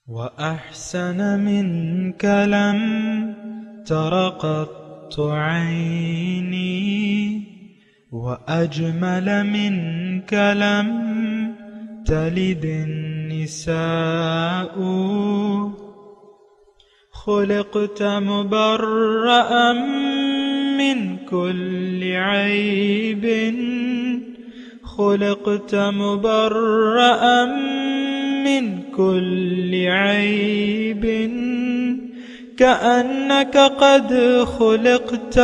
وأحسن منك لم تر قط عيني وأجمل منك لم تلد النساء خلقت مبرأ من كل عيب خلقت مبرأ من كل عيب كأنك قد خلقت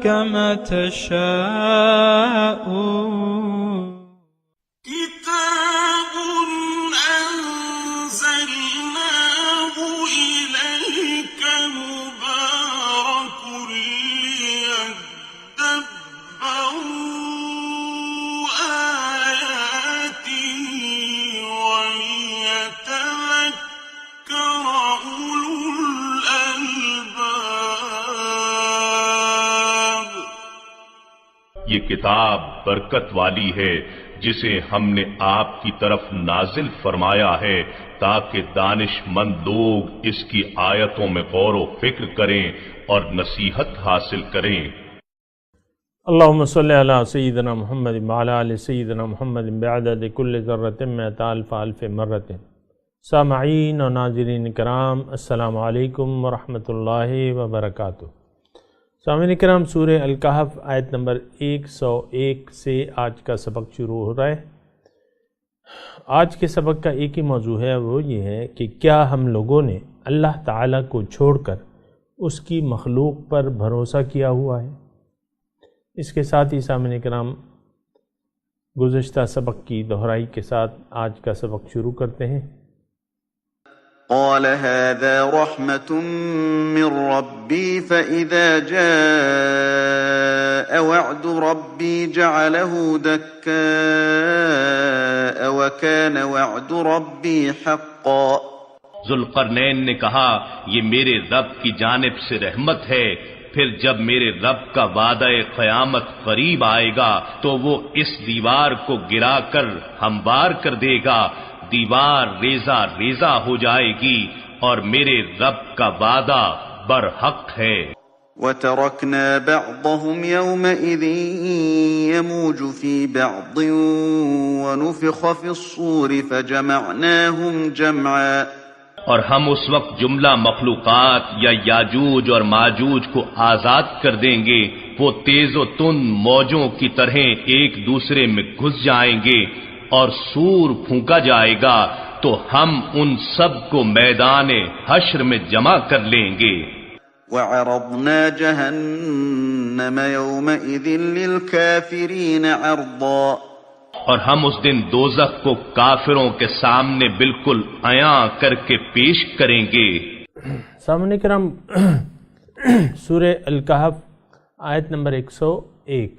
كما تشاء كتاب أنزلناه إليك مبارك ليدبروا آياته وليتذكر أولو الألباب. یہ کتاب برکت والی ہے جسے ہم نے آپ کی طرف نازل فرمایا ہے تاکہ دانش مند لوگ اس کی آیتوں میں غور و فکر کریں اور نصیحت حاصل کریں. اللہم صلی علی سیدنا محمد وعلی آل سیدنا محمد بعدد کل ذرۃ مئۃ الف الف مرۃ. سامعین و ناظرین کرام، السلام علیکم ورحمۃ اللہ وبرکاتہ. سامعین کرام، سورہ الکہف آیت نمبر 101 سے آج کا سبق شروع ہو رہا ہے. آج کے سبق کا ایک ہی موضوع ہے، وہ یہ ہے کہ کیا ہم لوگوں نے اللہ تعالیٰ کو چھوڑ کر اس کی مخلوق پر بھروسہ کیا ہوا ہے. اس کے ساتھ ہی سامعین کرام گزشتہ سبق کی دہرائی کے ساتھ آج کا سبق شروع کرتے ہیں. قال هذا رحمة من ربي فإذا جاء وعد ربي جعله دكاء وكان وعد ربي حقا. ذوالقرنین نے کہا یہ میرے رب کی جانب سے رحمت ہے، پھر جب میرے رب کا وعدہ قیامت قریب آئے گا تو وہ اس دیوار کو گرا کر ہموار کر دے گا، دیوار ریزہ ریزہ ہو جائے گی اور میرے رب کا وعدہ برحق ہے. وتركنا بعضهم يومئذ يموج في بعض ونفخ في الصور فجمعناهم جمعا. اور ہم اس وقت جملہ مخلوقات یا یاجوج اور ماجوج کو آزاد کر دیں گے، وہ تیز و تند موجوں کی طرح ایک دوسرے میں گھس جائیں گے اور سور پھونکا جائے گا تو ہم ان سب کو میدان حشر میں جمع کر لیں گے. وعرضنا جهنم يومئذ للكافرين عرضا. اور ہم اس دن دوزخ کو کافروں کے سامنے بالکل عیاں کر کے پیش کریں گے. سامعین کرام، سورہ الکہف آیت نمبر 101.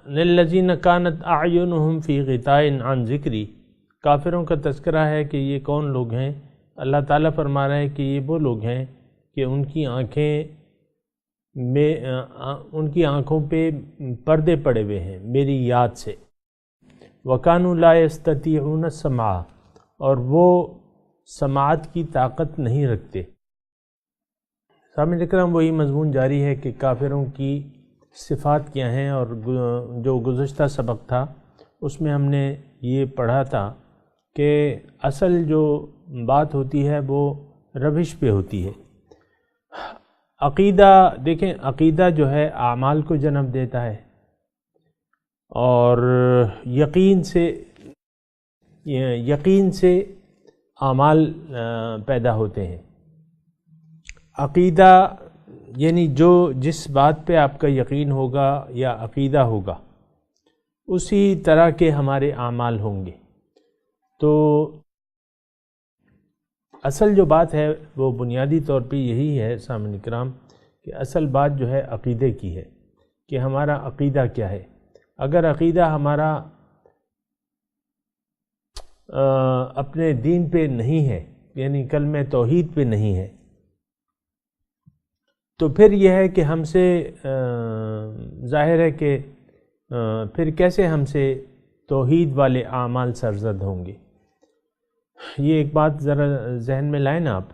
للذین کانت اعینہم فی غطاء عن ذکری. کافروں کا تذکرہ ہے کہ یہ کون لوگ ہیں. اللہ تعالیٰ فرما رہا ہے کہ یہ وہ لوگ ہیں کہ ان کی آنکھوں پہ پردے پڑے ہوئے ہیں میری یاد سے. وَكَانُوا لَا يَسْتَطِيعُونَ السَّمْعَ، اور وہ سماعت کی طاقت نہیں رکھتے. سامعین کرام، وہی مضمون جاری ہے کہ کافروں کی صفات کیا ہیں، اور جو گزشتہ سبق تھا اس میں ہم نے یہ پڑھا تھا کہ اصل جو بات ہوتی ہے وہ روش پہ ہوتی ہے. عقیدہ دیکھیں، عقیدہ جو ہے اعمال کو جنم دیتا ہے اور یقین سے اعمال پیدا ہوتے ہیں. عقیدہ یعنی جس بات پہ آپ کا یقین ہوگا یا عقیدہ ہوگا اسی طرح کے ہمارے اعمال ہوں گے. تو اصل جو بات ہے وہ بنیادی طور پہ یہی ہے سامعین کرام کہ اصل بات جو ہے عقیدے کی ہے کہ ہمارا عقیدہ کیا ہے. اگر عقیدہ ہمارا اپنے دین پہ نہیں ہے، یعنی کلمہ توحید پہ نہیں ہے، تو پھر یہ ہے کہ ہم سے ظاہر ہے کہ پھر کیسے ہم سے توحید والے اعمال سرزد ہوں گے. یہ ایک بات ذرا ذہن میں لائیں نا آپ،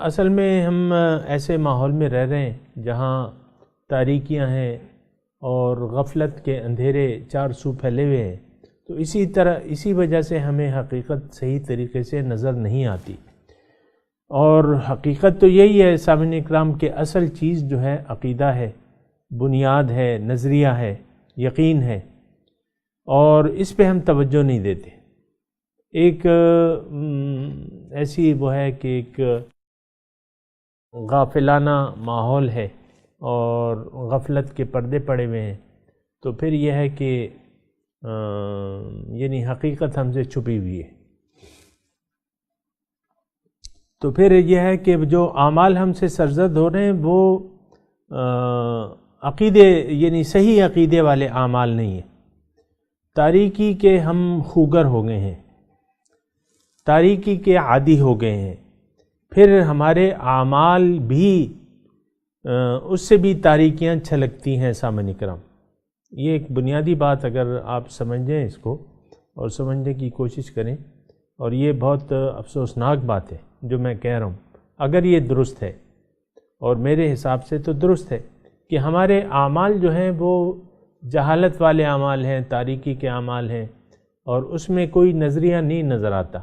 اصل میں ہم ایسے ماحول میں رہ رہے ہیں جہاں تاریکیاں ہیں اور غفلت کے اندھیرے چار سو پھیلے ہوئے ہیں، تو اسی وجہ سے ہمیں حقیقت صحیح طریقے سے نظر نہیں آتی. اور حقیقت تو یہی ہے سامعین اکرام کہ اصل چیز جو ہے عقیدہ ہے، بنیاد ہے، نظریہ ہے، یقین ہے، اور اس پہ ہم توجہ نہیں دیتے. ایک ایسی وہ ہے کہ ایک غافلانہ ماحول ہے اور غفلت کے پردے پڑے ہوئے ہیں، تو پھر یہ ہے کہ یعنی حقیقت ہم سے چھپی ہوئی ہے. تو پھر یہ ہے کہ جو اعمال ہم سے سرزد ہو رہے ہیں وہ عقیدے یعنی صحیح عقیدے والے اعمال نہیں ہیں. تاریکی کے ہم خوگر ہو گئے ہیں، تاریکی کے عادی ہو گئے ہیں، پھر ہمارے اعمال بھی اس سے بھی تاریکیاں چھلکتی ہیں. سامعین کرام، یہ ایک بنیادی بات اگر آپ سمجھیں اس کو اور سمجھنے کی کوشش کریں، اور یہ بہت افسوسناک بات ہے جو میں کہہ رہا ہوں، اگر یہ درست ہے اور میرے حساب سے تو درست ہے کہ ہمارے اعمال جو ہیں وہ جہالت والے اعمال ہیں، تاریکی کے اعمال ہیں، اور اس میں کوئی نظریہ نہیں نظر آتا،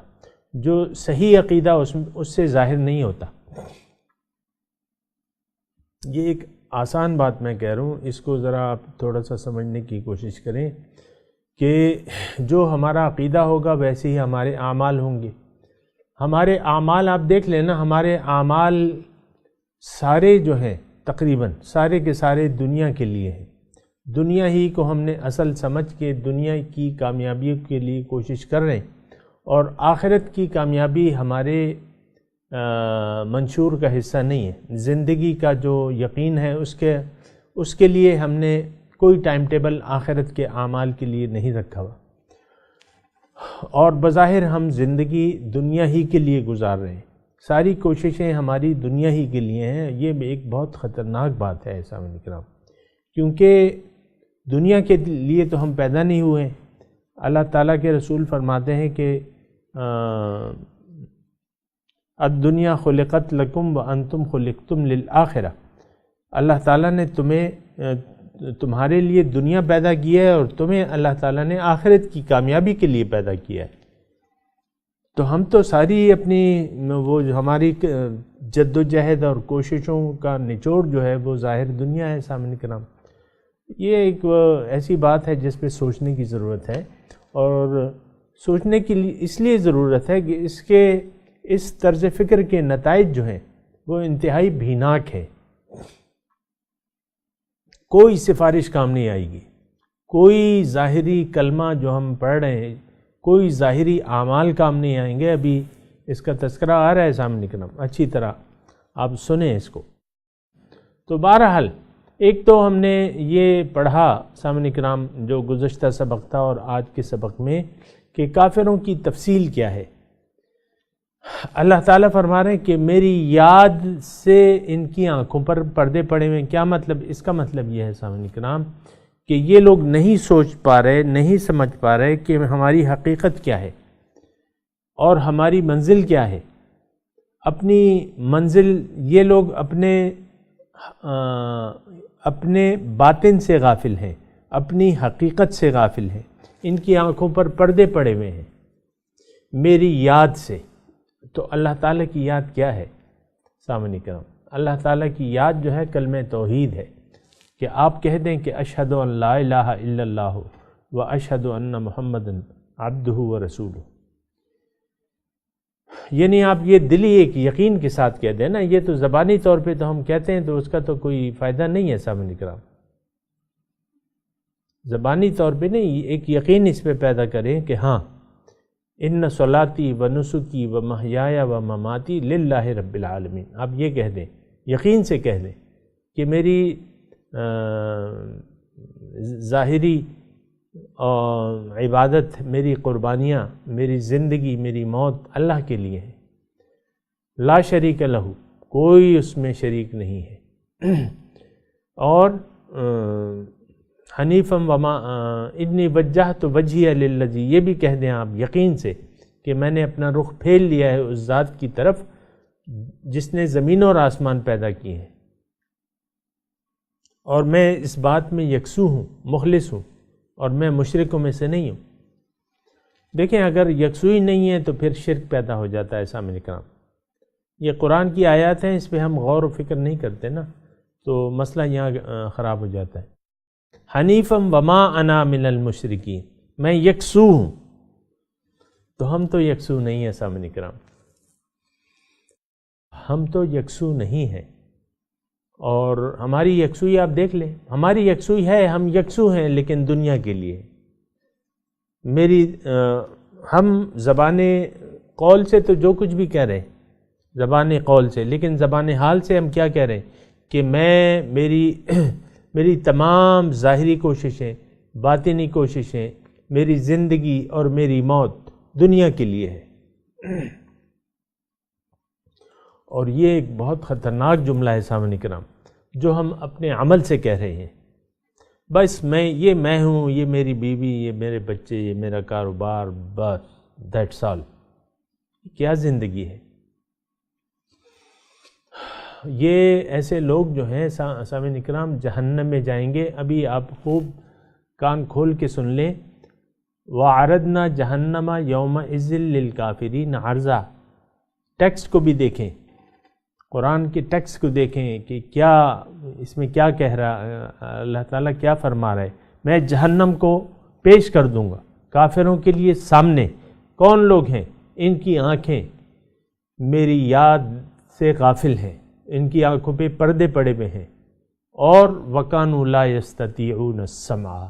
جو صحیح عقیدہ اس سے ظاہر نہیں ہوتا. یہ ایک آسان بات میں کہہ رہا ہوں، اس کو ذرا آپ تھوڑا سا سمجھنے کی کوشش کریں کہ جو ہمارا عقیدہ ہوگا ویسے ہی ہمارے اعمال ہوں گے. ہمارے اعمال آپ دیکھ لیں نا، ہمارے اعمال سارے جو ہیں تقریباً سارے کے سارے دنیا کے لیے ہیں. دنیا ہی کو ہم نے اصل سمجھ کے دنیا کی کامیابی کے لیے کوشش کر رہے ہیں، اور آخرت کی کامیابی ہمارے منشور کا حصہ نہیں ہے. زندگی کا جو یقین ہے اس کے لیے ہم نے کوئی ٹائم ٹیبل آخرت کے اعمال کے لیے نہیں رکھا ہوا، اور بظاہر ہم زندگی دنیا ہی کے لیے گزار رہے ہیں. ساری کوششیں ہماری دنیا ہی کے لیے ہیں. یہ ایک بہت خطرناک بات ہے سامعین کرام، کیونکہ دنیا کے لیے تو ہم پیدا نہیں ہوئے ہیں. اللہ تعالیٰ کے رسول فرماتے ہیں کہ الدنیا خلقت لکم وانتم خلقتم للآخرہ. اللہ تعالیٰ نے تمہارے لیے دنیا پیدا کی ہے اور تمہیں اللہ تعالیٰ نے آخرت کی کامیابی کے لیے پیدا کیا ہے. تو ہم تو ساری اپنی وہ ہماری جد و جہد اور کوششوں کا نچوڑ جو ہے وہ ظاہر دنیا ہے. سامعین کرام، یہ ایک ایسی بات ہے جس پہ سوچنے کی ضرورت ہے، اور سوچنے کی اس لیے ضرورت ہے کہ اس طرز فکر کے نتائج جو ہیں وہ انتہائی بھیناک ہے. کوئی سفارش کام نہیں آئے گی، کوئی ظاہری کلمہ جو ہم پڑھ رہے ہیں، کوئی ظاہری اعمال کام نہیں آئیں گے. ابھی اس کا تذکرہ آ رہا ہے سامنے کرام، اچھی طرح آپ سنیں اس کو. تو بہرحال ایک تو ہم نے یہ پڑھا سامنے کرام جو گزشتہ سبق تھا اور آج کے سبق میں کہ کافروں کی تفصیل کیا ہے. اللہ تعالیٰ فرما رہے ہیں کہ میری یاد سے ان کی آنکھوں پر پردے پڑے ہوئے ہیں. کیا مطلب؟ اس کا مطلب یہ ہے سامعین کرام کہ یہ لوگ نہیں سوچ پا رہے، نہیں سمجھ پا رہے کہ ہماری حقیقت کیا ہے اور ہماری منزل کیا ہے. اپنی منزل یہ لوگ اپنے باطن سے غافل ہیں، اپنی حقیقت سے غافل ہیں. ان کی آنکھوں پر پردے پڑے ہوئے ہیں میری یاد سے. تو اللہ تعالیٰ کی یاد کیا ہے سامعین کرام؟ اللہ تعالیٰ کی یاد جو ہے کلمہ توحید ہے، کہ آپ کہہ دیں کہ اشہد ان لا الہ الا اللہ و اشہد ان محمد عبدہ و رسولہ. یعنی آپ یہ دلی ایک یقین کے ساتھ کہہ دیں نا. یہ تو زبانی طور پہ تو ہم کہتے ہیں تو اس کا تو کوئی فائدہ نہیں ہے سامعین کرام. زبانی طور پہ نہیں، ایک یقین اس پہ پیدا کریں کہ ہاں ان صلاتی و نسکی و محیایا و مماتی للہ رب العالمین. آپ یہ کہہ دیں، یقین سے کہہ دیں کہ میری ظاہری عبادت، میری قربانیاں، میری زندگی، میری موت اللہ کے لیے ہے. لا شریک لہ، کوئی اس میں شریک نہیں ہے. اور حنیفم وما انی وجہت وجہی للذی، یہ بھی کہہ دیں آپ یقین سے کہ میں نے اپنا رخ پھیر لیا ہے اس ذات کی طرف جس نے زمین اور آسمان پیدا کیے ہیں، اور میں اس بات میں یکسو ہوں، مخلص ہوں، اور میں مشرکوں میں سے نہیں ہوں۔ دیکھیں اگر یکسوئی نہیں ہے تو پھر شرک پیدا ہو جاتا ہے سامعین کرام۔ یہ قرآن کی آیات ہیں، اس پہ ہم غور و فکر نہیں کرتے نا، تو مسئلہ یہاں خراب ہو جاتا ہے۔ حنیفم وما انا من المشرکین، میں یکسو ہوں، تو ہم تو یکسو نہیں ہیں سامعین کرام، ہم تو یکسو نہیں ہیں۔ اور ہماری یکسوئی آپ دیکھ لیں، ہماری یکسوئی ہے، ہم یکسو ہیں لیکن دنیا کے لیے۔ ہم زبان قول سے تو جو کچھ بھی کہہ رہے ہیں زبان قول سے، لیکن زبان حال سے ہم کیا کہہ رہے ہیں کہ میری تمام ظاہری کوششیں، باطنی کوششیں، میری زندگی اور میری موت دنیا کے لیے ہے۔ اور یہ ایک بہت خطرناک جملہ ہے سامعین کرام جو ہم اپنے عمل سے کہہ رہے ہیں۔ بس میں ہوں، یہ میری بیوی، یہ میرے بچے، یہ میرا کاروبار، بس دیٹس آل۔ کیا زندگی ہے؟ یہ ایسے لوگ جو ہیں سامعین کرام جہنم میں جائیں گے۔ ابھی آپ خوب کان کھول کے سن لیں، وَعَرَضْنَا جَهَنَّمَ يَوْمَئِذٍ لِّلْكَافِرِينَ عَرْضًا۔ ٹیکسٹ کو بھی دیکھیں، قرآن کے ٹیکسٹ کو دیکھیں کہ کیا اس میں کیا کہہ رہا اللہ تعالیٰ، کیا فرما رہا ہے۔ میں جہنم کو پیش کر دوں گا کافروں کے لیے سامنے۔ کون لوگ ہیں؟ ان کی آنکھیں میری یاد سے غافل ہیں، ان کی آنکھوں پہ پردے پڑے ہوئے ہیں، اور وَكَانُوا لَا يَسْتَطِيعُونَ السَّمْعَ،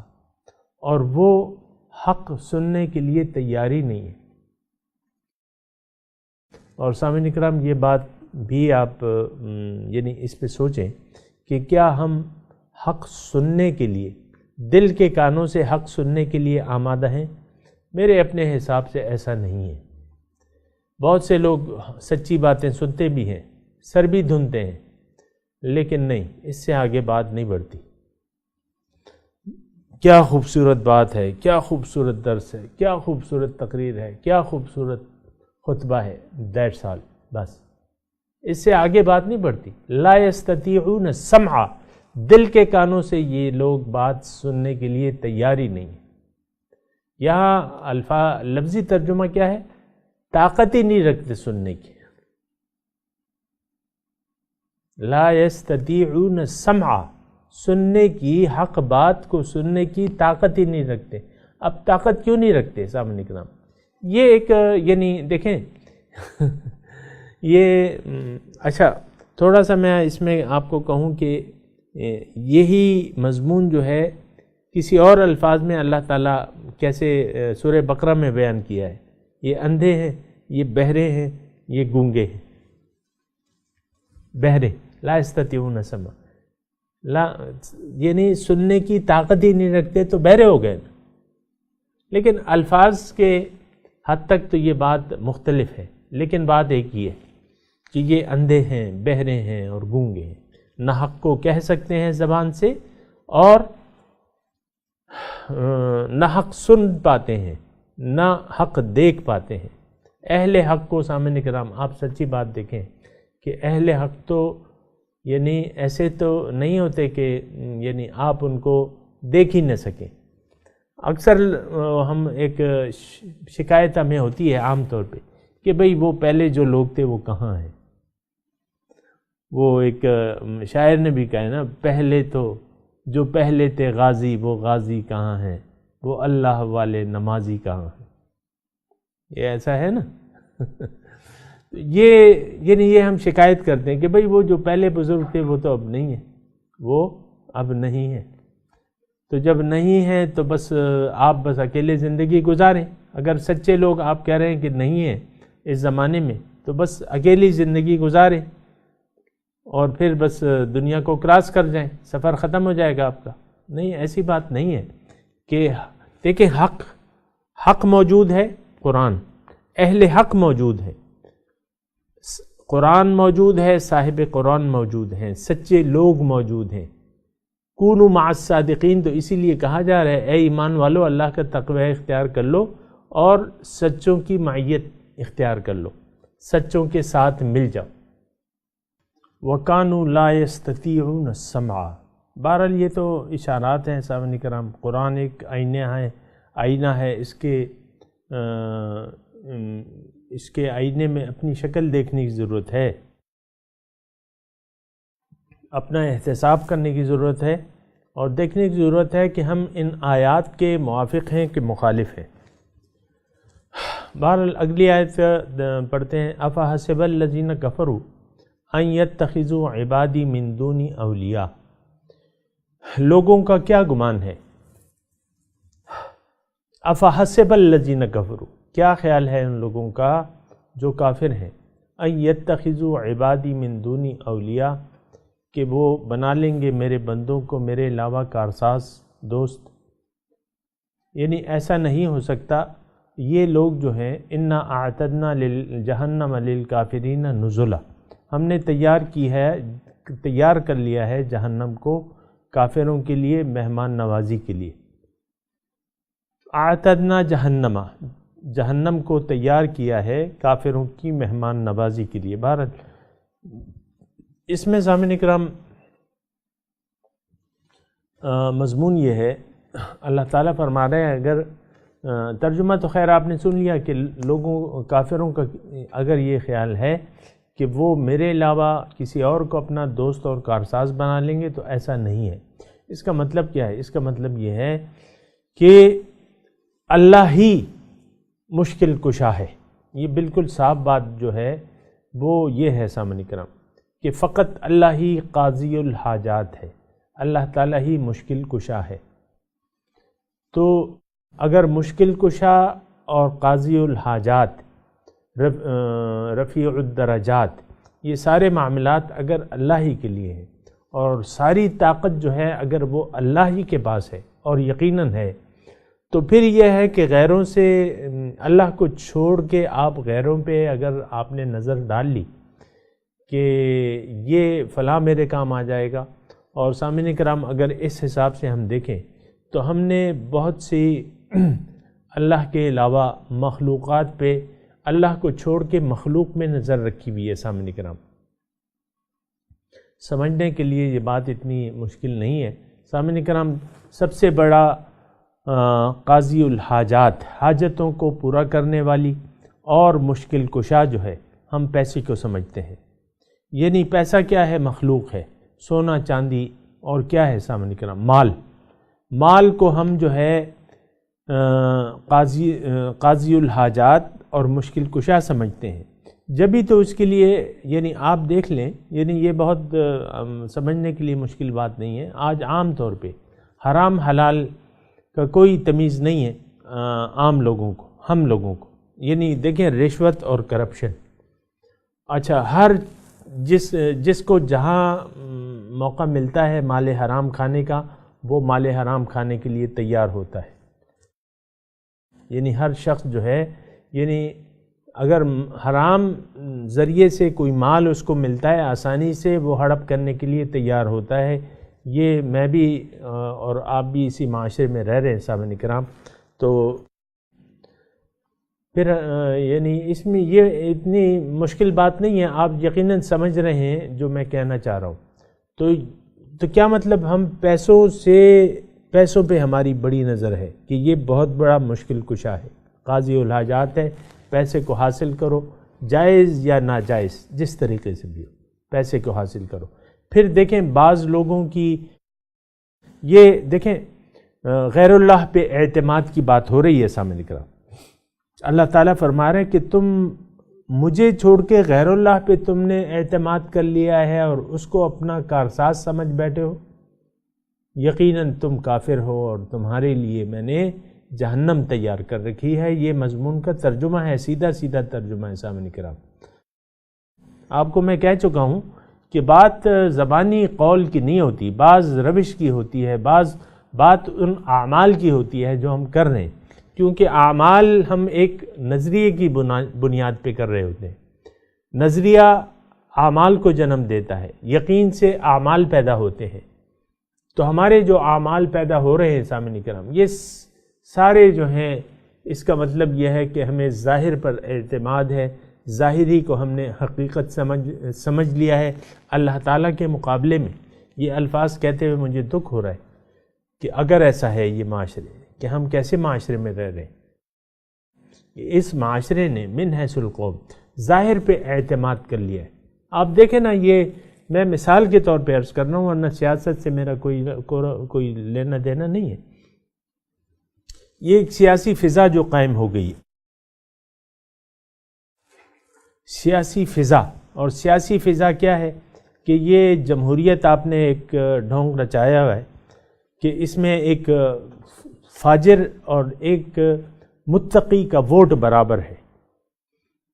اور وہ حق سننے کے لیے تیاری نہیں ہے۔ اور سامعین اکرام یہ بات بھی آپ یعنی اس پہ سوچیں کہ کیا ہم حق سننے کے لیے، دل کے کانوں سے حق سننے کے لیے آمادہ ہیں؟ میرے اپنے حساب سے ایسا نہیں ہے۔ بہت سے لوگ سچی باتیں سنتے بھی ہیں، سر بھی دھنتے ہیں، لیکن نہیں، اس سے آگے بات نہیں بڑھتی۔ کیا خوبصورت بات ہے، کیا خوبصورت درس ہے، کیا خوبصورت تقریر ہے، کیا خوبصورت خطبہ ہے، دیٹس آل، بس اس سے آگے بات نہیں بڑھتی۔ لا یستطیعون السمع، دل کے کانوں سے یہ لوگ بات سننے کے لیے تیاری نہیں ہے۔ یہاں لفظی ترجمہ کیا ہے؟ طاقت ہی نہیں رکھتے سننے کی۔ لا یستطیعون السمع، سننے کی، حق بات کو سننے کی طاقت ہی نہیں رکھتے۔ اب طاقت کیوں نہیں رکھتے سامنے کرام؟ یہ ایک یعنی دیکھیں یہ اچھا تھوڑا سا میں اس میں آپ کو کہوں کہ یہی مضمون جو ہے کسی اور الفاظ میں اللہ تعالیٰ کیسے سورہ بقرہ میں بیان کیا ہے۔ یہ اندھے ہیں، یہ بہرے ہیں، یہ گونگے ہیں۔ بہرے، لا یستطیعون سمع، یعنی سننے کی طاقت ہی نہیں رکھتے تو بہرے ہو گئے نا۔ لیکن الفاظ کے حد تک تو یہ بات مختلف ہے، لیکن بات ایک ہی ہے کہ یہ اندھے ہیں، بہرے ہیں اور گونگے ہیں۔ نہ حق کو کہہ سکتے ہیں زبان سے، اور نہ حق سن پاتے ہیں، نہ حق دیکھ پاتے ہیں۔ اہل حق کو سامعین کرام آپ سچی بات دیکھیں کہ اہل حق تو یعنی ایسے تو نہیں ہوتے کہ یعنی آپ ان کو دیکھ ہی نہ سکیں۔ اکثر ہم ایک شکایت ہمیں ہوتی ہے عام طور پہ کہ بھئی وہ پہلے جو لوگ تھے وہ کہاں ہیں۔ وہ ایک شاعر نے بھی کہا ہے نا، پہلے تو جو پہلے تھے غازی وہ غازی کہاں ہیں، وہ اللہ والے نمازی کہاں ہیں۔ یہ ایسا ہے نا یہ ہم شکایت کرتے ہیں کہ بھئی وہ جو پہلے بزرگ تھے وہ تو اب نہیں ہیں، وہ اب نہیں ہیں۔ تو جب نہیں ہیں تو بس آپ بس اکیلے زندگی گزاریں۔ اگر سچے لوگ آپ کہہ رہے ہیں کہ نہیں ہیں اس زمانے میں تو بس اکیلی زندگی گزاریں اور پھر بس دنیا کو کراس کر جائیں، سفر ختم ہو جائے گا آپ کا۔ نہیں، ایسی بات نہیں ہے کہ دیکھیں حق موجود ہے، قرآن، اہل حق موجود ہے، قرآن موجود ہے، صاحب قرآن موجود ہیں، سچے لوگ موجود ہیں۔ کونوا مع الصادقین، تو اسی لیے کہا جا رہا ہے اے ایمان والو اللہ کا تقوی اختیار کر لو اور سچوں کی معیت اختیار کر لو، سچوں کے ساتھ مل جاؤ۔ وَكَانُوا لَا يَسْتَطِيعُونَ السَّمْعَ۔ بہرحال یہ تو اشارات ہیں سامعین کرام، قرآن ایک آئینہ ہے، اس کے آئینے میں اپنی شکل دیکھنے کی ضرورت ہے، اپنا احتساب کرنے کی ضرورت ہے، اور دیکھنے کی ضرورت ہے کہ ہم ان آیات کے موافق ہیں کہ مخالف ہیں۔ بہرحال اگلی آیت پڑھتے ہیں۔ أَفَحَسِبَ الَّذِينَ كَفَرُوا أَن يَتَّخِذُوا عِبَادِي مِن دُونِي أَوْلِيَاءَ۔ لوگوں کا کیا گمان ہے؟ أَفَحَسِبَ الَّذِينَ كَفَرُوا، کیا خیال ہے ان لوگوں کا جو کافر ہیں، أَن يَتَّخِذُوا عِبَادِي مِن دُونِي أَوْلِيَاءَ، کہ وہ بنا لیں گے میرے بندوں کو میرے علاوہ کارساز دوست۔ یعنی ایسا نہیں ہو سکتا، یہ لوگ جو ہیں اِنَّا أَعْتَدْنَا جَهَنَّمَ لِلْكَافِرِينَ نُزُلًا، ہم نے تیار کر لیا ہے جہنم کو کافروں کے لیے مہمان نوازی کے لیے۔ اعتدنا جہنم، جہنم کو تیار کیا ہے کافروں کی مہمان نوازی کے لیے۔ بہرحال اس میں سامعین کرام مضمون یہ ہے، اللہ تعالیٰ فرما رہے ہیں، اگر ترجمہ تو خیر آپ نے سن لیا کہ لوگوں کافروں کا اگر یہ خیال ہے کہ وہ میرے علاوہ کسی اور کو اپنا دوست اور کارساز بنا لیں گے، تو ایسا نہیں ہے۔ اس کا مطلب کیا ہے؟ اس کا مطلب یہ ہے کہ اللہ ہی مشکل کشا ہے۔ یہ بالکل صاف بات جو ہے وہ یہ ہے سامعین کرام کہ فقط اللہ ہی قاضی الحاجات ہے، اللہ تعالیٰ ہی مشکل کشا ہے۔ تو اگر مشکل کشا اور قاضی الحاجات، رفیع الدرجات، یہ سارے معاملات اگر اللہ ہی کے لیے ہیں، اور ساری طاقت جو ہے اگر وہ اللہ ہی کے پاس ہے اور یقیناً ہے، تو پھر یہ ہے کہ غیروں سے، اللہ کو چھوڑ کے آپ غیروں پہ اگر آپ نے نظر ڈال لی کہ یہ فلاں میرے کام آ جائے گا، اور سامعین کرام اگر اس حساب سے ہم دیکھیں تو ہم نے بہت سی اللہ کے علاوہ مخلوقات پہ اللہ کو چھوڑ کے مخلوق میں نظر رکھی ہوئی ہے۔ سامعین کرام سمجھنے کے لیے یہ بات اتنی مشکل نہیں ہے۔ سامعین کرام سب سے بڑا قاضی الحاجات، حاجتوں کو پورا کرنے والی اور مشکل کشا جو ہے، ہم پیسے کو سمجھتے ہیں۔ یعنی پیسہ کیا ہے؟ مخلوق ہے، سونا چاندی، اور کیا ہے سامعین کرام؟ مال کو ہم جو ہے قاضی الحاجات اور مشکل کشا سمجھتے ہیں۔ جبھی تو اس کے لیے، یعنی آپ دیکھ لیں، یعنی یہ بہت سمجھنے کے لیے مشکل بات نہیں ہے۔ آج عام طور پہ حرام حلال کا کوئی تمیز نہیں ہے عام لوگوں کو، ہم لوگوں کو۔ یعنی دیکھیں رشوت اور کرپشن، اچھا ہر جس کو جہاں موقع ملتا ہے مال حرام کھانے کا، وہ مال حرام کھانے کے لیے تیار ہوتا ہے۔ یعنی ہر شخص جو ہے، یعنی اگر حرام ذریعے سے کوئی مال اس کو ملتا ہے آسانی سے، وہ ہڑپ کرنے کے لیے تیار ہوتا ہے۔ یہ میں بھی اور آپ بھی اسی معاشرے میں رہ رہے ہیں سامعین کرام، تو پھر یعنی اس میں یہ اتنی مشکل بات نہیں ہے، آپ یقیناً سمجھ رہے ہیں جو میں کہنا چاہ رہا ہوں۔ تو کیا مطلب؟ ہم پیسوں پہ ہماری بڑی نظر ہے کہ یہ بہت بڑا مشکل کشا ہے، قاضی الحاجات ہے۔ پیسے کو حاصل کرو، جائز یا ناجائز، جس طریقے سے بھی ہو، پیسے کو حاصل کرو۔ پھر دیکھیں بعض لوگوں کی، یہ دیکھیں غیر اللہ پہ اعتماد کی بات ہو رہی ہے سامنے کرام۔ اللہ تعالیٰ فرما رہے ہیں کہ تم مجھے چھوڑ کے غیر اللہ پہ تم نے اعتماد کر لیا ہے اور اس کو اپنا کارساز سمجھ بیٹھے ہو، یقیناً تم کافر ہو اور تمہارے لیے میں نے جہنم تیار کر رکھی ہے۔ یہ مضمون کا ترجمہ ہے، سیدھا سیدھا ترجمہ ہے سامعین کرام۔ آپ کو میں کہہ چکا ہوں کہ بات زبانی قول کی نہیں ہوتی، بعض روش کی ہوتی ہے، بعض بات ان اعمال کی ہوتی ہے جو ہم کر رہے ہیں، کیونکہ اعمال ہم ایک نظریے کی بنیاد پہ کر رہے ہوتے ہیں۔ نظریہ اعمال کو جنم دیتا ہے، یقین سے اعمال پیدا ہوتے ہیں۔ تو ہمارے جو اعمال پیدا ہو رہے ہیں سامعین کرام، یہ سارے جو ہیں اس کا مطلب یہ ہے کہ ہمیں ظاہر پر اعتماد ہے، ظاہری کو ہم نے حقیقت سمجھ لیا ہے۔ اللہ تعالیٰ کے مقابلے میں یہ الفاظ کہتے ہوئے مجھے دکھ ہو رہا ہے کہ اگر ایسا ہے یہ معاشرے کہ ہم کیسے معاشرے میں رہ رہے ہیں، اس معاشرے نے من حیث القوم ظاہر پہ اعتماد کر لیا ہے۔ آپ دیکھیں نا، یہ میں مثال کے طور پہ عرض کر رہا ہوں، ورنہ سیاست سے میرا کوئی لینا دینا نہیں ہے۔ یہ ایک سیاسی فضا جو قائم ہو گئی ہے، سیاسی فضا، اور سیاسی فضا کیا ہے کہ یہ جمہوریت آپ نے ایک ڈھونگ رچایا ہوا ہے کہ اس میں ایک فاجر اور ایک متقی کا ووٹ برابر ہے،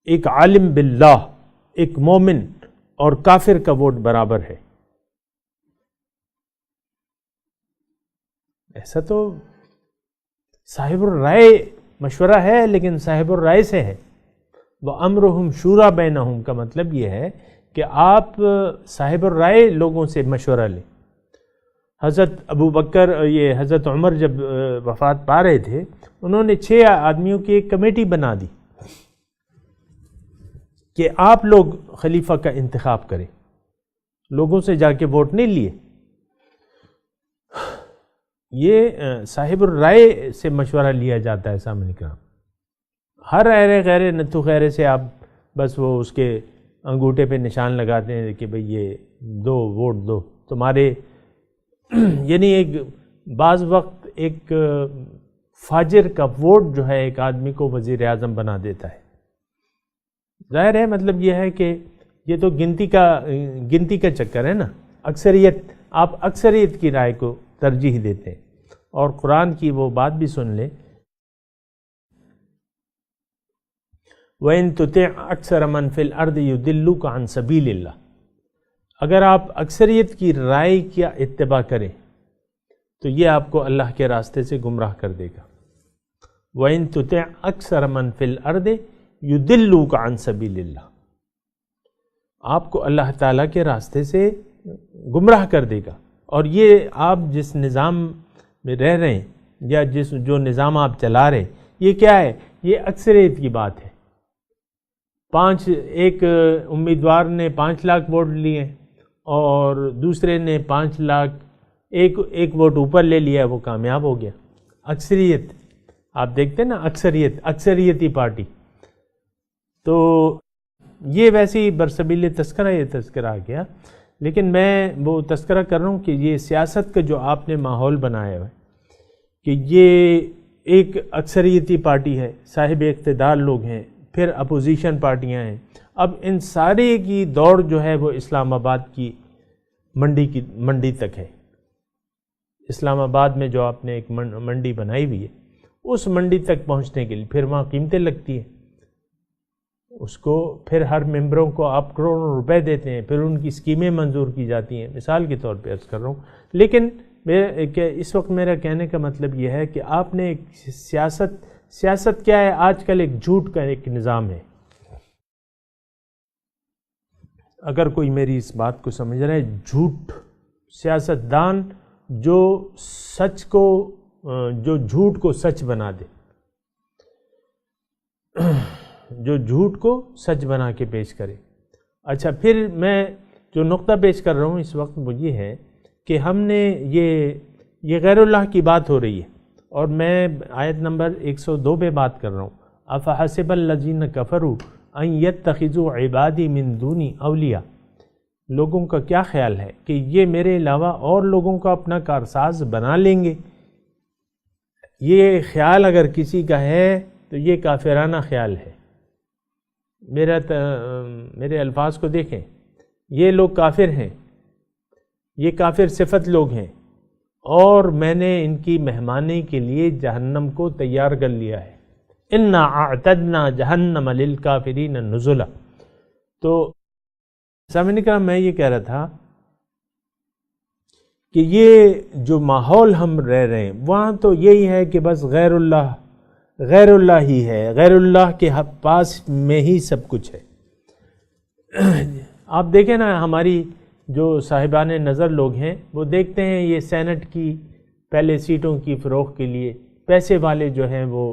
ایک عالم باللہ، ایک مومن اور کافر کا ووٹ برابر ہے۔ ایسا تو صاحب الرائے مشورہ ہے، لیکن صاحب الرائے سے ہے۔ وَأَمْرُهُمْ شُورَى بَيْنَهُمْ کا مطلب یہ ہے کہ آپ صاحب الرائے لوگوں سے مشورہ لیں۔ حضرت ابو بکر، یہ حضرت عمر جب وفات پا رہے تھے، انہوں نے 6 آدمیوں کی ایک کمیٹی بنا دی کہ آپ لوگ خلیفہ کا انتخاب کریں، لوگوں سے جا کے ووٹ نہیں لیے۔ یہ صاحب الرائے سے مشورہ لیا جاتا ہے سامنے کرام۔ ہر غیر نتھو خیرے سے آپ بس وہ اس کے انگوٹھے پہ نشان لگاتے ہیں کہ بھئی یہ دو ووٹ دو تمہارے، یعنی ایک بعض وقت ایک فاجر کا ووٹ جو ہے ایک آدمی کو وزیر اعظم بنا دیتا ہے۔ ظاہر ہے مطلب یہ ہے کہ یہ تو گنتی کا چکر ہے نا، اکثریت، آپ اکثریت کی رائے کو ترجیح دیتے ہیں۔ اور قرآن کی وہ بات بھی سن لیں، وَإِن تُطِعْ أَكْثَرَ مَنْ فِي الْأَرْضِ يُضِلُّوكَ عَنْ سَبِيلِ اللَّهِ، اگر آپ اکثریت کی رائے کیا اتباع کریں تو یہ آپ کو اللہ کے راستے سے گمراہ کر دے گا۔ وَإِن تُطِعْ أَكْثَرَ مَنْ فِي الْأَرْضِ يُضِلُّوكَ عَنْ سَبِيلِ اللَّهِ، آپ کو اللہ تعالیٰ کے راستے سے گمراہ کر دے گا۔ اور یہ آپ جس نظام میں رہ رہے ہیں یا جو نظام آپ چلا رہے ہیں، یہ کیا ہے؟ یہ اکثریت کی بات ہے۔ ایک امیدوار نے 5 لاکھ ووٹ لیے اور دوسرے نے 5 لاکھ، ایک ووٹ اوپر لے لیا، وہ کامیاب ہو گیا۔ اکثریت، آپ دیکھتے ہیں نا، اکثریتی پارٹی۔ تو یہ ویسے ہی برسبیل تذکرہ یہ تذکرہ آ گیا، لیکن میں وہ تذکرہ کر رہا ہوں کہ یہ سیاست کا جو آپ نے ماحول بنایا ہے کہ یہ ایک اکثریتی پارٹی ہے، صاحب اقتدار لوگ ہیں، پھر اپوزیشن پارٹیاں ہیں، اب ان سارے کی دوڑ جو ہے وہ اسلام آباد کی منڈی تک ہے۔ اسلام آباد میں جو آپ نے ایک منڈی بنائی ہوئی ہے، اس منڈی تک پہنچنے کے لیے پھر وہاں قیمتیں لگتی ہیں، اس کو پھر ہر ممبروں کو آپ کروڑوں روپے دیتے ہیں، پھر ان کی اسکیمیں منظور کی جاتی ہیں، مثال کے طور پہ عرض کر رہا ہوں۔ لیکن اس وقت میرا کہنے کا مطلب یہ ہے کہ آپ نے ایک سیاست کیا ہے؟ آج کل ایک جھوٹ کا ایک نظام ہے۔ اگر کوئی میری اس بات کو سمجھ رہا ہے، جھوٹ، سیاستدان جو جھوٹ کو سچ بنا دے، جو جھوٹ کو سچ بنا کے پیش کرے۔ اچھا، پھر میں جو نقطہ پیش کر رہا ہوں اس وقت وہ یہ ہے کہ ہم نے یہ غیر اللہ کی بات ہو رہی ہے، اور میں آیت نمبر 102 پہ بات کر رہا ہوں۔ افحسب الذین کفروا ان یتخذوا عبادی من دونی اولیاء، لوگوں کا کیا خیال ہے کہ یہ میرے علاوہ اور لوگوں کا اپنا کارساز بنا لیں گے؟ یہ خیال اگر کسی کا ہے تو یہ کافرانہ خیال ہے۔ میرے الفاظ کو دیکھیں، یہ لوگ کافر ہیں، یہ کافر صفت لوگ ہیں، اور میں نے ان کی مہمانی کے لیے جہنم کو تیار کر لیا ہے۔ اِنَّا اعْتَدْنَا جَهَنَّمَ لِلْكَافِرِينَ نُزُلًا۔ تو سامعین کرام، میں یہ کہہ رہا تھا کہ یہ جو ماحول ہم رہ رہے ہیں وہاں تو یہی ہے کہ بس غیر اللہ ہی ہے، غیر اللہ کے پاس میں ہی سب کچھ ہے۔ آپ دیکھیں نا، ہماری جو صاحبان نظر لوگ ہیں وہ دیکھتے ہیں یہ سینٹ کی پہلے سیٹوں کی فروخت کے لیے پیسے والے جو ہیں وہ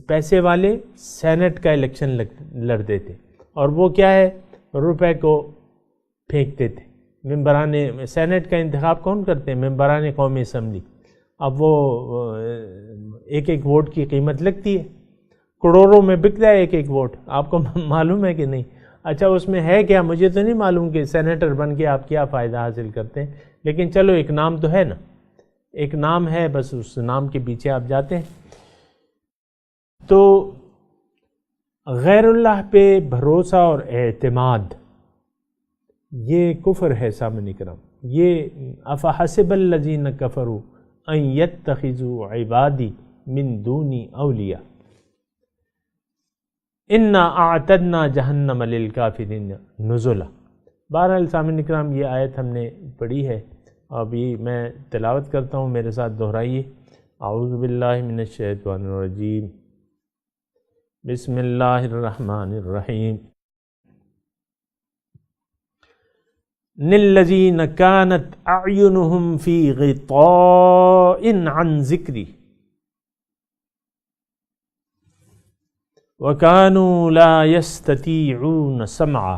پیسے والے سینٹ کا الیکشن لڑتے تھے، اور وہ کیا ہے، روپے کو پھینکتے تھے۔ ممبران سینٹ کا انتخاب کون کرتے ہیں؟ ممبران قومی اسمبلی۔ اب وہ ایک ایک ووٹ کی قیمت لگتی ہے، کروڑوں میں بکتا ہے ایک ایک ووٹ، آپ کو معلوم ہے کہ نہیں؟ اچھا اس میں ہے کیا؟ مجھے تو نہیں معلوم کہ سینیٹر بن کے آپ کیا فائدہ حاصل کرتے ہیں، لیکن چلو ایک نام تو ہے نا، ایک نام ہے، بس اس نام کے پیچھے آپ جاتے ہیں۔ تو غیر اللہ پہ بھروسہ اور اعتماد یہ کفر ہے سامعین کرام۔ یہ افحسب الذین کفروا ان یتخذوا عبادی من دونی اولیاء انا اعتدنا جہنم للکافرین نزلا۔ بہرحال سامعین کرام یہ آیت ہم نے پڑھی ہے، ابھی میں تلاوت کرتا ہوں، میرے ساتھ دہرائیے۔ اعوذ باللہ من الشیطان الرجیم، بسم اللہ الرحمن الرحیم۔ للذین کانت اعینہم فی غطاء عن ذکری وَكَانُوا لَا يَسْتَطِيعُونَ سَمْعًا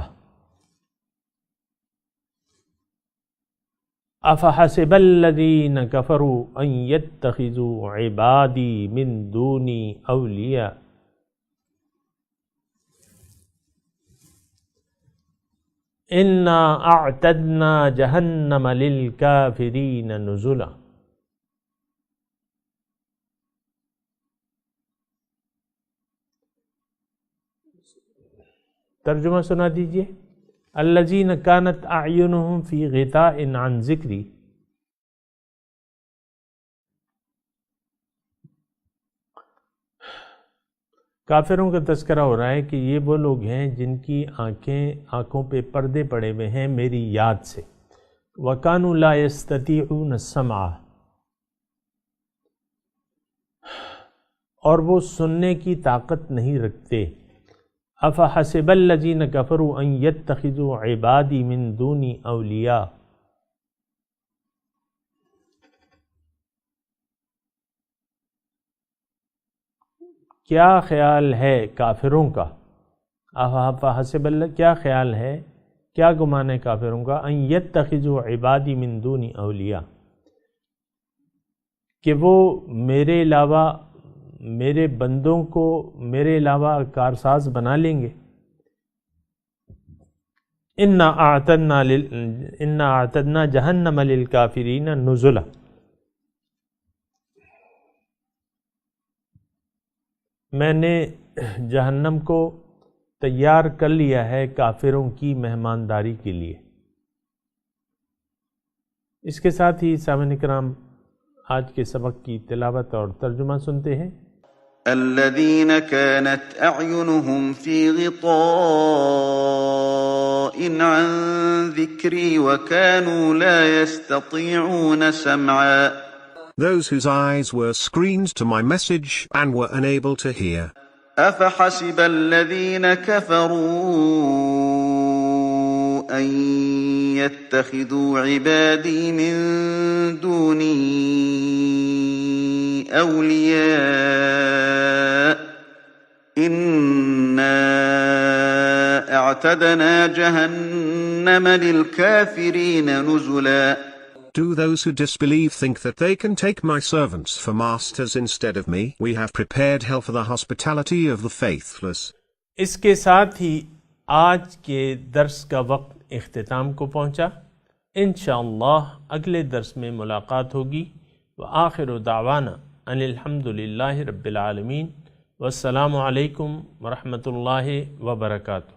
أَفَحَسِبَ الَّذِينَ كَفَرُوا أَن يَتَّخِذُوا عِبَادِي مِن دُونِي أَوْلِيَاءَ إِنَّا أَعْتَدْنَا جَهَنَّمَ لِلْكَافِرِينَ نُزُلًا۔ ترجمہ سنا دیجئے۔ الذین کانت اعینہم فی غطاء عن ذکری، کافروں کا تذکرہ ہو رہا ہے کہ یہ وہ لوگ ہیں جن کی آنکھوں پہ پردے پڑے ہوئے ہیں میری یاد سے۔ وَكَانُوا لَا يَسْتَطِيعُونَ السَّمْعَ، اور وہ سننے کی طاقت نہیں رکھتے۔ افحسب الذین کفروا ان یتخذوا عبادی من دونی اولیاء، کیا خیال ہے کافروں کا؟ افحسب اللہ، کیا خیال ہے، کیا گمان ہے کافروں کا؟ ان یتخذوا عبادی من دونی اولیاء، کہ وہ میرے علاوہ، میرے بندوں کو میرے علاوہ کارساز بنا لیں گے۔ انا اعتدنا جہنم للکافرین نزلا، میں نے جہنم کو تیار کر لیا ہے کافروں کی مہمانداری کے لیے۔ اس کے ساتھ ہی سامعین کرام آج کے سبق کی تلاوت اور ترجمہ سنتے ہیں۔ الذين كانت أعينهم في غطاء عن ذكري وكانوا لا يستطيعون سمعا. Those whose eyes were screened to my message and were unable to hear. أفحسب الذين كفروا أن يتخذوا عبادي من دوني أولياء إنا أعتدنا جهنم للكافرين نزلا. Do those who disbelieve think that they can take my servants for masters instead of me? We have prepared hell for the hospitality of the faithless. اس کے ساتھ ہی آج کے درس کا وقت اختتام کو پہنچا۔ انشاءاللہ اگلے درس میں ملاقات ہوگی۔ وآخر دعوانا ان الحمدللہ رب العالمین، والسلام علیکم ورحمۃ اللہ وبرکاتہ۔